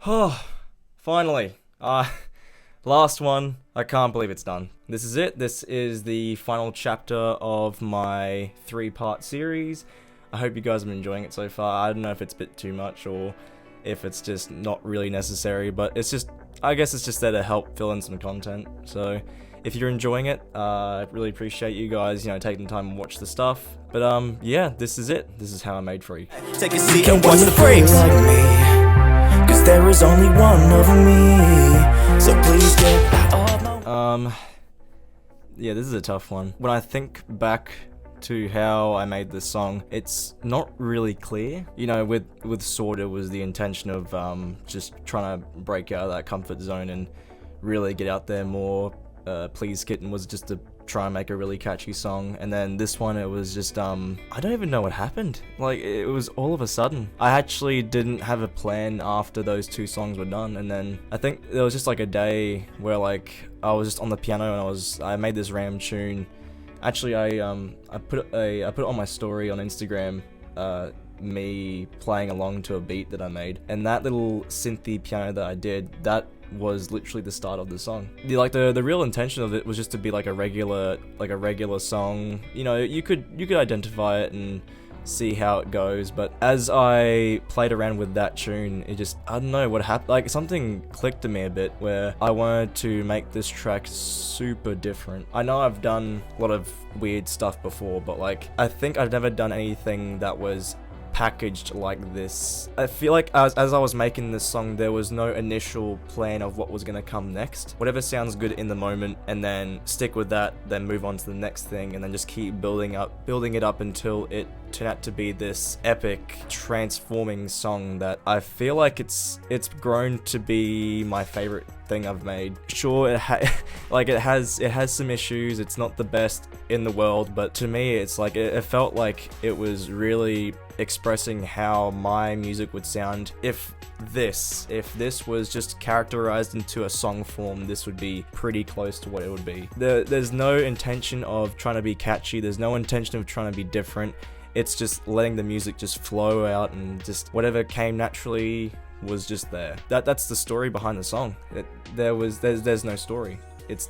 Oh, finally. Last one. I can't believe it's done. This is it. This is the final chapter of my 3-part series. I hope you guys have been enjoying it so far. I don't know if it's a bit too much or if it's just not really necessary, but I guess it's just there to help fill in some content. So if you're enjoying it, I really appreciate you guys, taking the time to watch the stuff. But yeah, this is it. This is how I made Free. Take a seat and watch the frames like me, 'cause there is only one of me. So please get out of my yeah, this is a tough one. When I think back to how I made this song, it's not really clear. With Sword, it was the intention of just trying to break out of that comfort zone and really get out there more. Please Kitten was just to try and make a really catchy song, and then this one, it was just I don't even know what happened. Like, it was all of a sudden. I actually didn't have a plan after those 2 songs were done, and then I think there was just like a day where I was just on the piano and I made this random tune. Actually, I put it on my story on Instagram, me playing along to a beat that I made, and that little synthy piano that I did, that was literally the start of the song. The real intention of it was just to be like a regular song. You could identify it and see how it goes, but as I played around with that tune, it just, I don't know what happened, like something clicked to me a bit where I wanted to make this track super different. I know I've done a lot of weird stuff before, but I think I've never done anything that was packaged like this. I feel like as I was making this song, there was no initial plan of what was gonna come next. Whatever sounds good in the moment, and then stick with that, then move on to the next thing, and then just keep building it up until it turned out to be this epic, transforming song that I feel like it's grown to be my favorite thing I've made. Sure, it has some issues. It's not the best in the world, but to me, it's like it felt like it was really expressing how my music would sound if this was just characterized into a song form. This would be pretty close to what it would be. There's no intention of trying to be catchy. There's no intention of trying to be different. It's just letting the music just flow out, and just whatever came naturally was just there. That's the story behind the song. There's no story.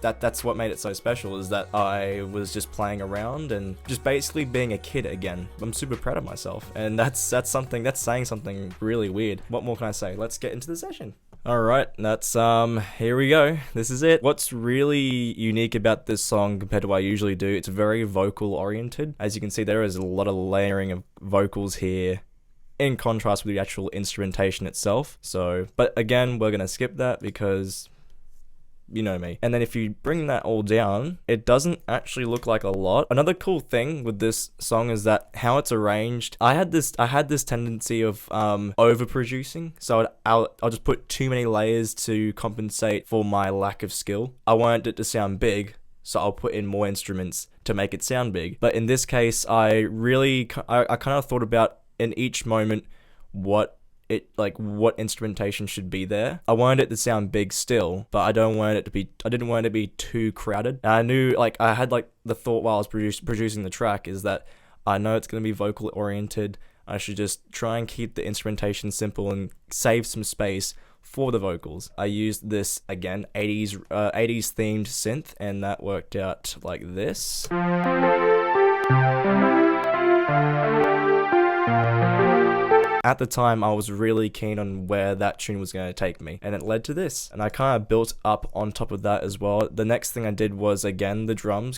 That's what made it so special, is that I was just playing around and just basically being a kid again. I'm super proud of myself, and that's saying something really weird. What more can I say? Let's get into the session. Alright, that's here we go. This is it. What's really unique about this song compared to what I usually do, it's very vocal oriented. As you can see, there is a lot of layering of vocals here, in contrast with the actual instrumentation itself. But again, we're gonna skip that because you know me. And then if you bring that all down, it doesn't actually look like a lot. Another cool thing with this song is that how it's arranged. I had this tendency of overproducing, so I'll just put too many layers to compensate for my lack of skill. I wanted it to sound big, so I'll put in more instruments to make it sound big. But in this case, I kind of thought about in each moment what instrumentation should be there. I wanted it to sound big still, but I didn't want it to be too crowded. And I knew, I had the thought while I was producing the track, is that I know it's going to be vocal oriented. I should just try and keep the instrumentation simple and save some space for the vocals. I used this, again, 80s themed synth, and that worked out like this. At the time, I was really keen on where that tune was going to take me, and it led to this. And I kind of built up on top of that as well. The next thing I did was, again, the drums.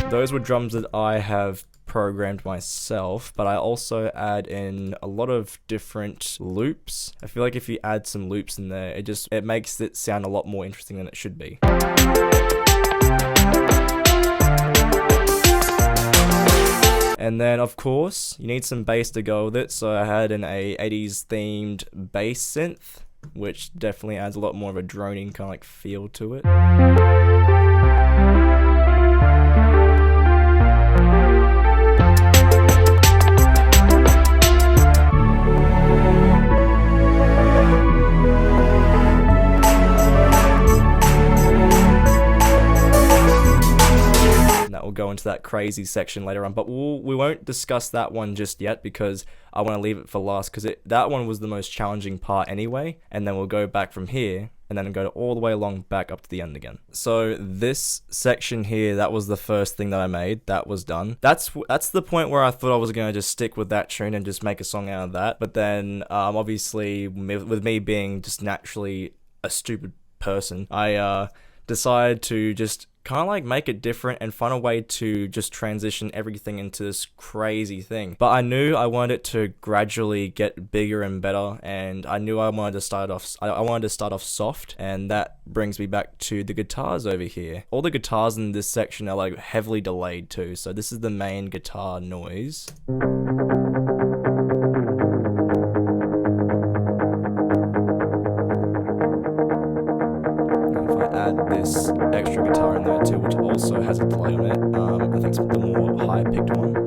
Those were drums that I have programmed myself, but I also add in a lot of different loops. I feel like if you add some loops in there, it makes it sound a lot more interesting than it should be. And then, of course, you need some bass to go with it, so I had an 80s themed bass synth, which definitely adds a lot more of a droning kind of feel to it. That will go into into that crazy section later on, but we won't discuss that one just yet because I want to leave it for last, because that one was the most challenging part anyway, and then we'll go back from here and then go all the way along back up to the end again. So this section here, that was the first thing that I made. That was done. That's the point where I thought I was going to just stick with that tune and just make a song out of that. But then obviously with me being just naturally a stupid person, I decided to just kind of like make it different and find a way to just transition everything into this crazy thing. But I knew I wanted it to gradually get bigger and better, and I knew I wanted to start off soft, and that brings me back to the guitars over here. All the guitars in this section are like heavily delayed too, so this is the main guitar noise. Add this extra guitar in there too, which also has a delay on it. I think it's the more high-picked one.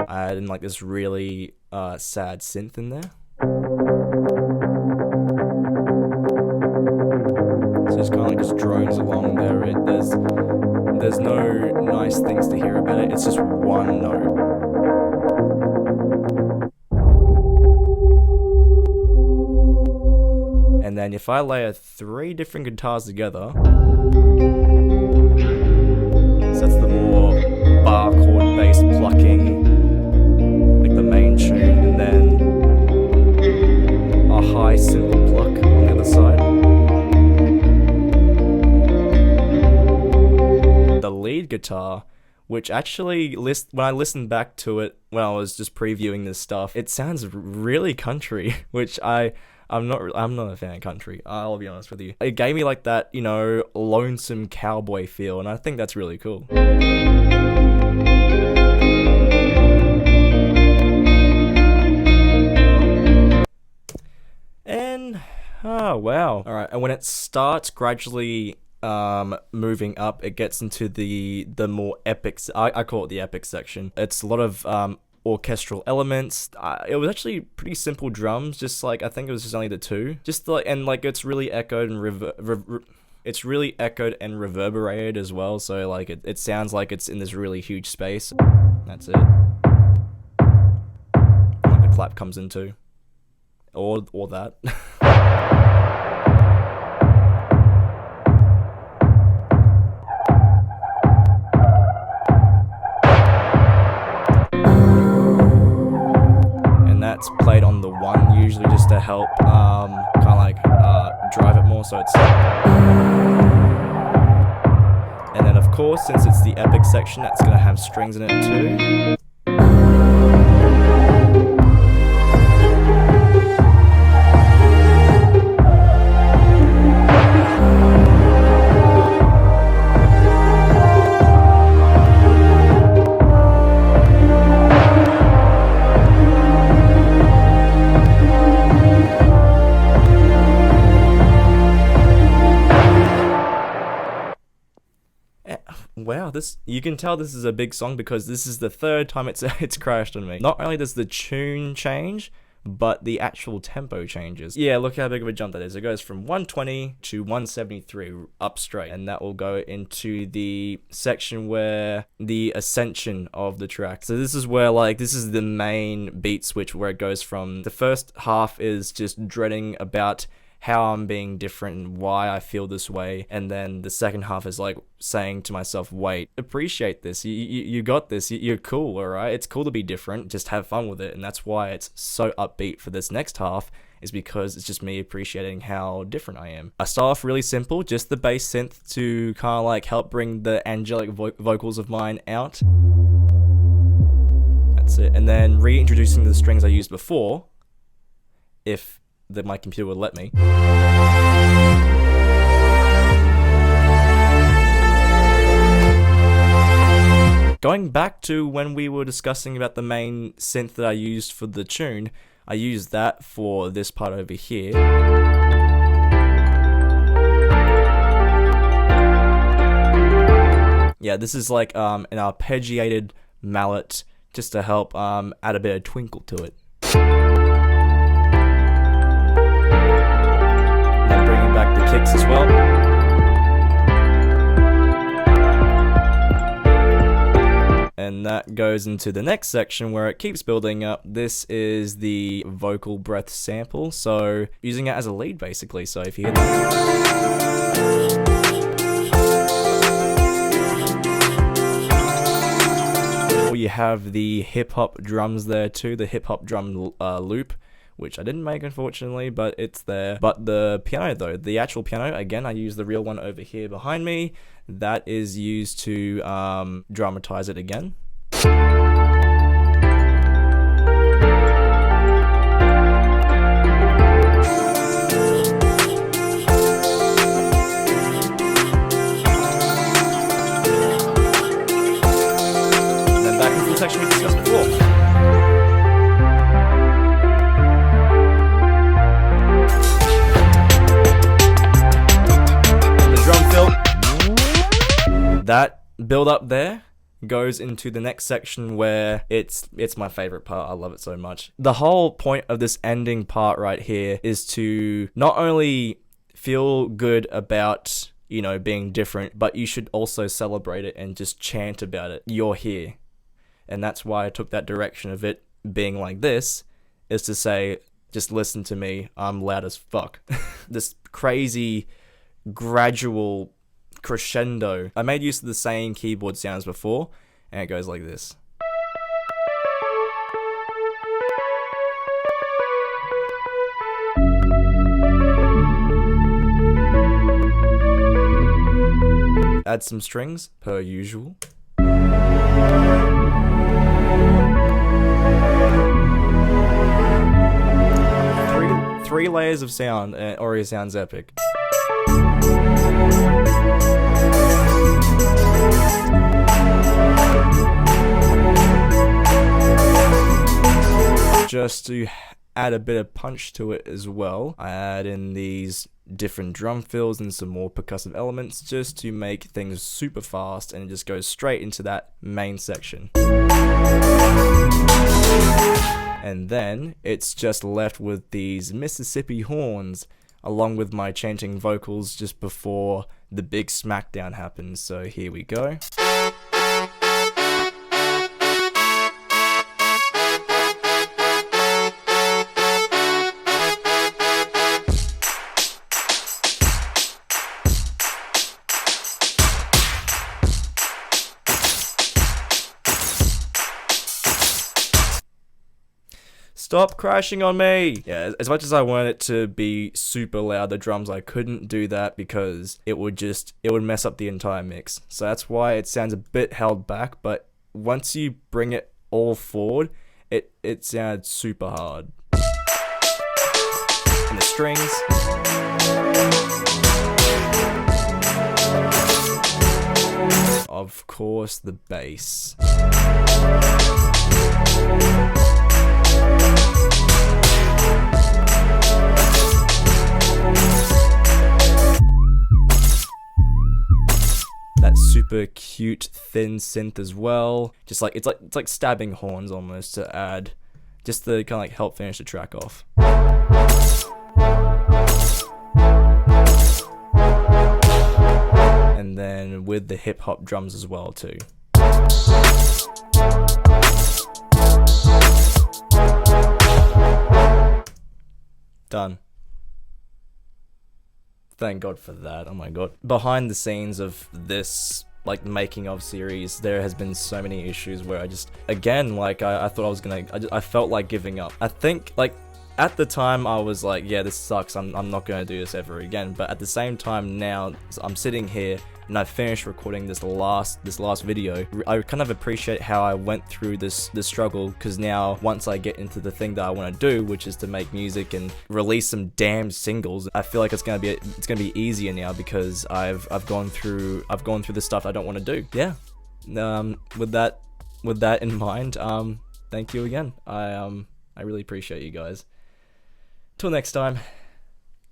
I add in like this really sad synth in there. So it's kind of like just drones along there. There's no nice things to hear about it. It's just one note. And then if I layer 3 different guitars together, so that's the more bar chord based plucking, like the main tune, and then a high cymbal pluck on the other side. The lead guitar, which actually, when I listened back to it when I was just previewing this stuff, it sounds really country, which I'm not a fan of country, I'll be honest with you. It gave me like that, lonesome cowboy feel, and I think that's really cool. And, oh wow. Alright, and when it starts gradually moving up, it gets into the more epic, I call it the epic section. It's a lot of orchestral elements. It was actually pretty simple drums, just like I think it was just only the 2, just like, and like it's really echoed and reverberated as well, so like it sounds like it's in this really huge space. That's it. Like the clap comes into, or that. That's played on the 1 usually just to help kind of like drive it more, so it's, and then of course, since it's the epic section, that's gonna have strings in it too. Wow, you can tell this is a big song because this is the 3rd time it's crashed on me. Not only does the tune change, but the actual tempo changes. Yeah, look how big of a jump that is. It goes from 120 to 173 up straight, and that will go into the section where the ascension of the track. So this is where this is the main beat switch, where it goes from the first half is just dreading about how I'm being different and why I feel this way, and then the second half is like saying to myself, wait, appreciate this, you got this, you're cool, alright, it's cool to be different, just have fun with it. And that's why it's so upbeat for this next half, is because it's just me appreciating how different I am. I start off really simple, just the bass synth to kind of like help bring the angelic vocals of mine out. That's it. And then reintroducing the strings I used before, if my computer would let me. Going back to when we were discussing about the main synth that I used for the tune, I used that for this part over here. Yeah, this is like an arpeggiated mallet just to help add a bit of twinkle to it. Then bringing back the kicks as well. And that goes into the next section where it keeps building up. This is the vocal breath sample, so using it as a lead basically. So if you hear that, you have the hip hop drums there too, the hip hop drum loop, which I didn't make unfortunately, but it's there. But the piano though, the actual piano, again, I use the real one over here behind me. That is used to dramatize it again. Then back into the section we discussed before. That build up there goes into the next section where it's my favorite part. I love it so much. The whole point of this ending part right here is to not only feel good about, you know, being different, but you should also celebrate it and just chant about it. You're here. And that's why I took that direction of it being like this, is to say, just listen to me, I'm loud as fuck. This crazy gradual crescendo. I made use of the same keyboard sounds before, and it goes like this. Add some strings, per usual. Three layers of sound, and Ori sounds epic. Just to add a bit of punch to it as well, I add in these different drum fills and some more percussive elements just to make things super fast, and it just goes straight into that main section. And then it's just left with these Mississippi horns along with my chanting vocals just before the big smackdown happens. So here we go. Stop crashing on me! Yeah, as much as I wanted it to be super loud, the drums, I couldn't do that because it would mess up the entire mix. So that's why it sounds a bit held back, but once you bring it all forward, it sounds super hard. And the strings. Of course, the bass. That super cute thin synth as well. Just like it's like stabbing horns almost to add, just to kind of like help finish the track off. And then with the hip hop drums as well too. Done. Thank God for that. Oh my God. Behind the scenes of this like making of series, there has been so many issues where I just, again, like I thought I was gonna, I felt like giving up. I think like at the time I was like, yeah, this sucks. I'm not gonna do this ever again. But at the same time now, I'm sitting here and I finished recording this last video. I kind of appreciate how I went through this struggle, because now once I get into the thing that I want to do, which is to make music and release some damn singles, I feel like it's gonna be easier now because I've gone through the stuff I don't want to do. Yeah. With that in mind, thank you again. I really appreciate you guys. Till next time,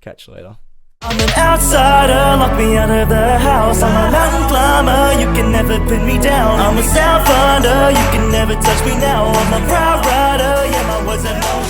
catch you later. I'm an outsider, lock me out of the house. I'm a mountain climber, you can never pin me down. I'm a south under, you can never touch me now. I'm a proud rider, yeah, my words are no